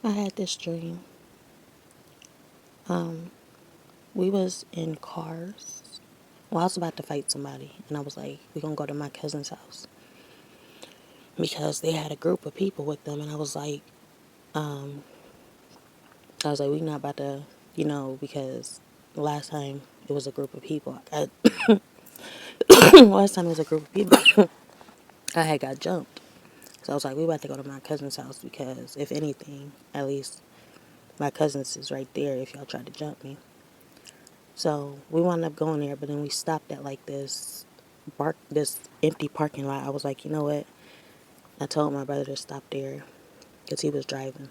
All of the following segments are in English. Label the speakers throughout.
Speaker 1: I had this dream. We was in cars. Well, I was about to fight somebody, and I was like, "We're gonna go to my cousin's house," because they had a group of people with them, and we not about to, because last time it was a group of people. Last time it was a group of people, I had got jumped. So I was like, we about to go to my cousin's house because if anything, at least my cousin's is right there if y'all try to jump me. So we wound up going there, but then we stopped at like this empty parking lot. I was like, you know what? I told my brother to stop there because he was driving.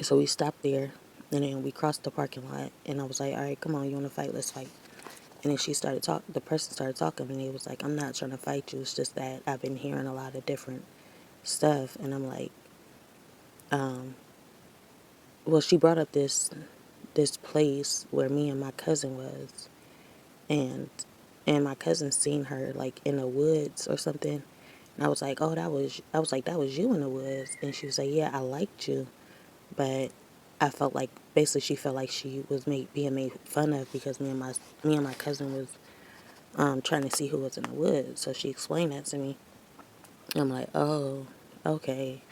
Speaker 1: So we stopped there, and then we crossed the parking lot, and I was like, all right, come on, you want to fight? Let's fight. And then the person started talking, and he was like, I'm not trying to fight you. It's just that I've been hearing a lot of different stuff. And I'm like, well, she brought up this place where me and my cousin was, and my cousin seen her like in the woods or something. And I was like, oh, that was you in the woods. And she was like, yeah, I liked you, but I felt like basically she felt like she was being made fun of because me and my cousin was trying to see who was in the woods. So she explained that to me. And I'm like, oh, okay.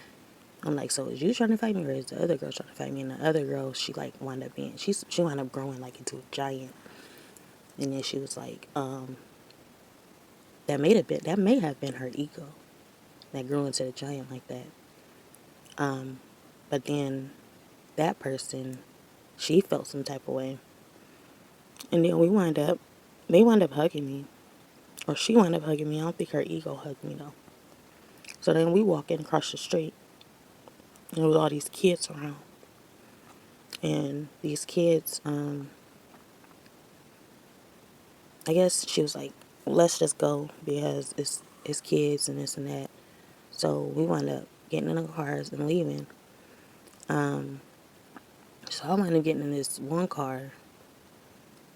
Speaker 1: I'm like, so is you trying to fight me or is the other girl trying to fight me? And the other girl, she like she wound up growing like into a giant. And then she was like, that may have been her ego that grew into the giant like that. But then that person, she felt some type of way. And then they wound up hugging me. Or she wound up hugging me. I don't think her ego hugged me though. So then we walk in across the street. And there was all these kids around. And these kids, I guess she was like, let's just go because it's kids and this and that. So we wound up getting in the cars and leaving. So I wound up getting in this one car,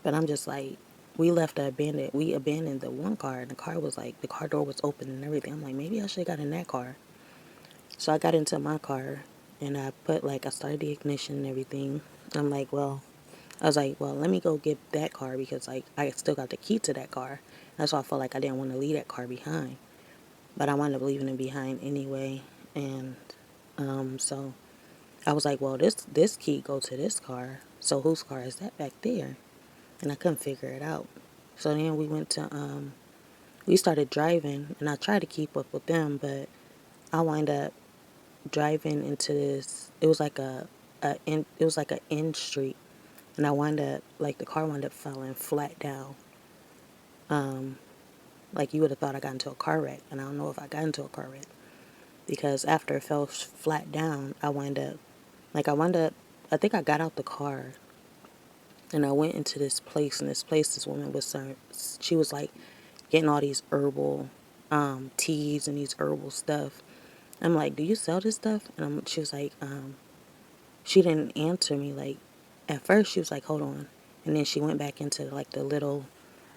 Speaker 1: but I'm just like, we abandoned the one car, and the car was like, the car door was open and everything. I'm like, maybe I should have got in that car. So I got into my car, and I started the ignition and everything. I was like, well, let me go get that car because like I still got the key to that car. That's why I felt like I didn't want to leave that car behind. But I wound up leaving it behind anyway. And so I was like, well, this key go to this car. So whose car is that back there? And I couldn't figure it out. So then we started driving, and I tried to keep up with them, but I wind up driving into this. It was like it was like a end street, and I wind up like the car wound up falling flat down. Like you would have thought I got into a car wreck, and I don't know if I got into a car wreck because after it fell flat down, I wound up, I think I got out the car and I went into this place, and this woman was serving, she was like getting all these herbal teas and these herbal stuff. I'm like, do you sell this stuff? And she was like, she didn't answer me. Like, at first she was like, hold on. And then she went back into like the little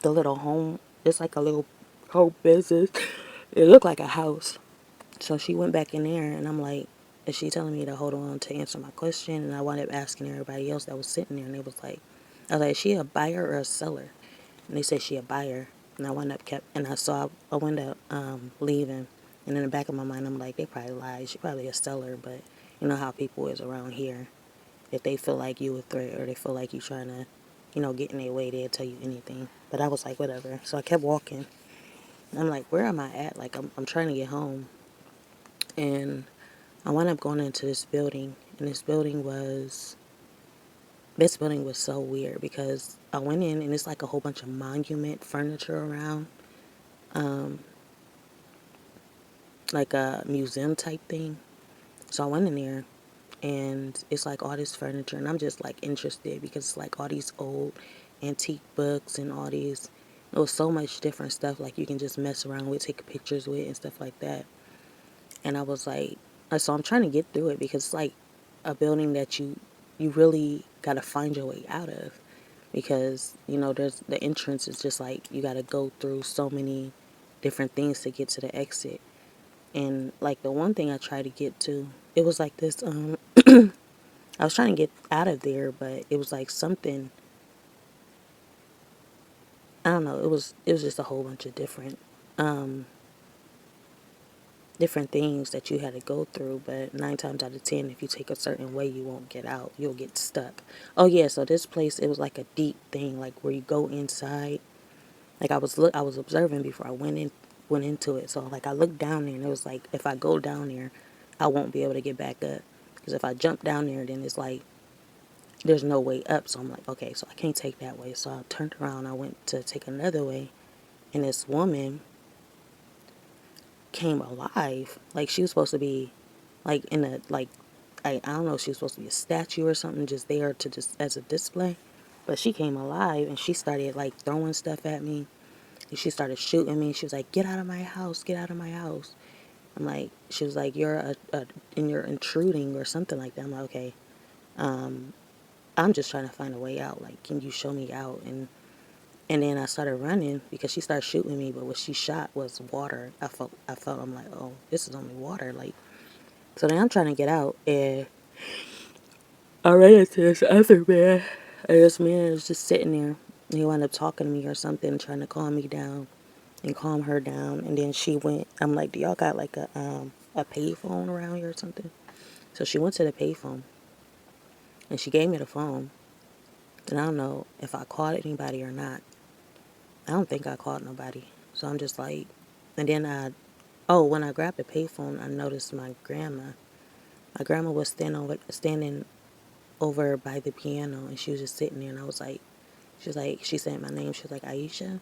Speaker 1: home. It's like a little home business. It looked like a house. So she went back in there, and I'm like, is she telling me to hold on to answer my question? And I wound up asking everybody else that was sitting there, and they was like, I was like, is she a buyer or a seller? And they said she a buyer. And I wound up I wound up leaving. And in the back of my mind, I'm like, they probably lied. She probably a seller, but you know how people is around here. If they feel like you a threat or they feel like you trying to, get in their way, they'll tell you anything. But I was like, whatever. So I kept walking. And I'm like, where am I at? Like, I'm trying to get home. And I wound up going into this building. And this building was so weird because I went in and it's like a whole bunch of monument furniture around. Like a museum type thing. So I went in there and it's like all this furniture, and I'm just like interested because it's like all these old antique books and all these, there was so much different stuff like you can just mess around with, take pictures with and stuff like that. And I was like, so I'm trying to get through it because it's like a building that you really got to find your way out of because there's the entrance is just like you got to go through so many different things to get to the exit. And like the one thing I try to get to it was like this, I was trying to get out of there, but it was like something, I don't know, it was just a whole bunch of different things that you had to go through, but 9 times out of 10, if you take a certain way, you won't get out. You'll get stuck. Oh yeah, so this place, it was like a deep thing, like where you go inside. Like I was observing before I went into it. So like I looked down there and it was like if I go down there, I won't be able to get back up. Because if I jump down there, then it's like there's no way up. So I'm like, okay, so I can't take that way. So I turned around. I went to take another way, and this woman came alive. Like she was supposed to be like in a like I don't know if she was supposed to be a statue or something just there to just as a display. But she came alive and she started like throwing stuff at me. And she started shooting me. She was like, "Get out of my house, get out of my house." I'm like, she was like, and you're intruding or something like that. I'm like, okay, I'm just trying to find a way out. Like, can you show me out? And then I started running because she started shooting me, but what she shot was water. I'm like, oh, this is only water. Like, so then I'm trying to get out, and I ran into this other man, and this man was just sitting there. And he wound up talking to me or something, trying to calm me down and calm her down. And then she went. I'm like, do y'all got like a payphone around here or something? So she went to the payphone, and she gave me the phone. And I don't know if I called anybody or not. I don't think I called nobody. So I'm just like, and then when I grabbed the payphone, I noticed my grandma. My grandma was standing over by the piano, and she was just sitting there. And I was like, she said my name. She was like, Aisha.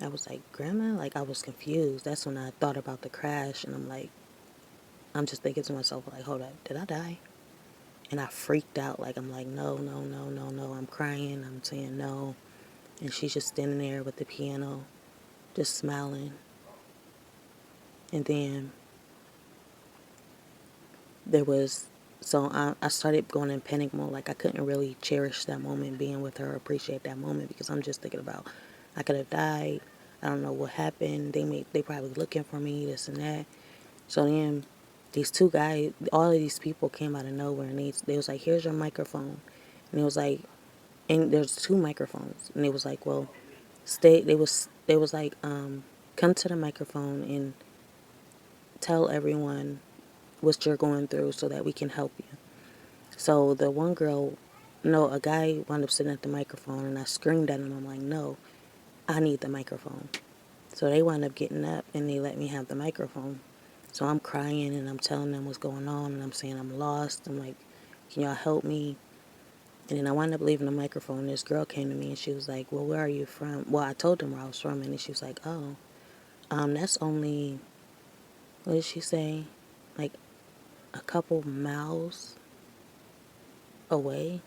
Speaker 1: I was like, Grandma? Like, I was confused. That's when I thought about the crash, and I'm like, I'm just thinking to myself, like, hold up, did I die? And I freaked out. Like, I'm like, no, no, no, no, no. I'm crying. I'm saying no. And she's just standing there with the piano, just smiling. And then there was, so I started going in panic mode. Like, I couldn't really cherish that moment, being with her, appreciate that moment, because I'm just thinking about, I could have died. I don't know what happened. They probably looking for me, this and that. So then these two guys, all of these people came out of nowhere, and they was like, here's your microphone. And it was like, and there's two microphones. And it was like, well, they was like, come to the microphone and tell everyone what you're going through so that we can help you. So the one girl, no, a guy wound up sitting at the microphone, and I screamed at him. I'm like, no, I need the microphone. So they wound up getting up and they let me have the microphone. So I'm crying and I'm telling them what's going on, and I'm saying I'm lost. I'm like, can y'all help me? And then I wound up leaving the microphone. This girl came to me and she was like, well, where are you from? Well, I told them where I was from, and then she was like, oh, that's only, what did she say? Like a couple miles away.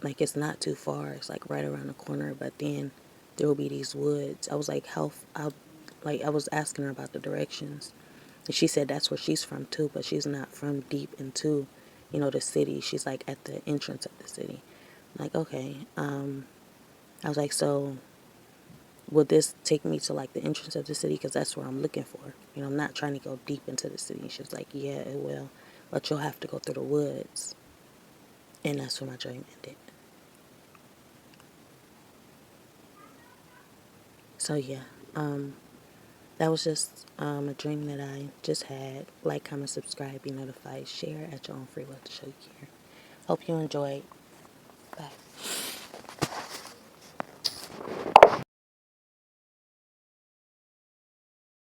Speaker 1: Like, it's not too far. It's like right around the corner, but then there will be these woods. I was like, I was asking her about the directions. And she said that's where she's from too, but she's not from deep into, the city. She's like at the entrance of the city. I'm like, okay. I was like, so will this take me to like the entrance of the city? Because that's where I'm looking for. I'm not trying to go deep into the city. And she was like, yeah, it will. But you'll have to go through the woods. And that's where my dream ended. So yeah, that was just a dream that I just had. Like, comment, subscribe, be notified, share at your own free will to show you care. Hope you enjoyed.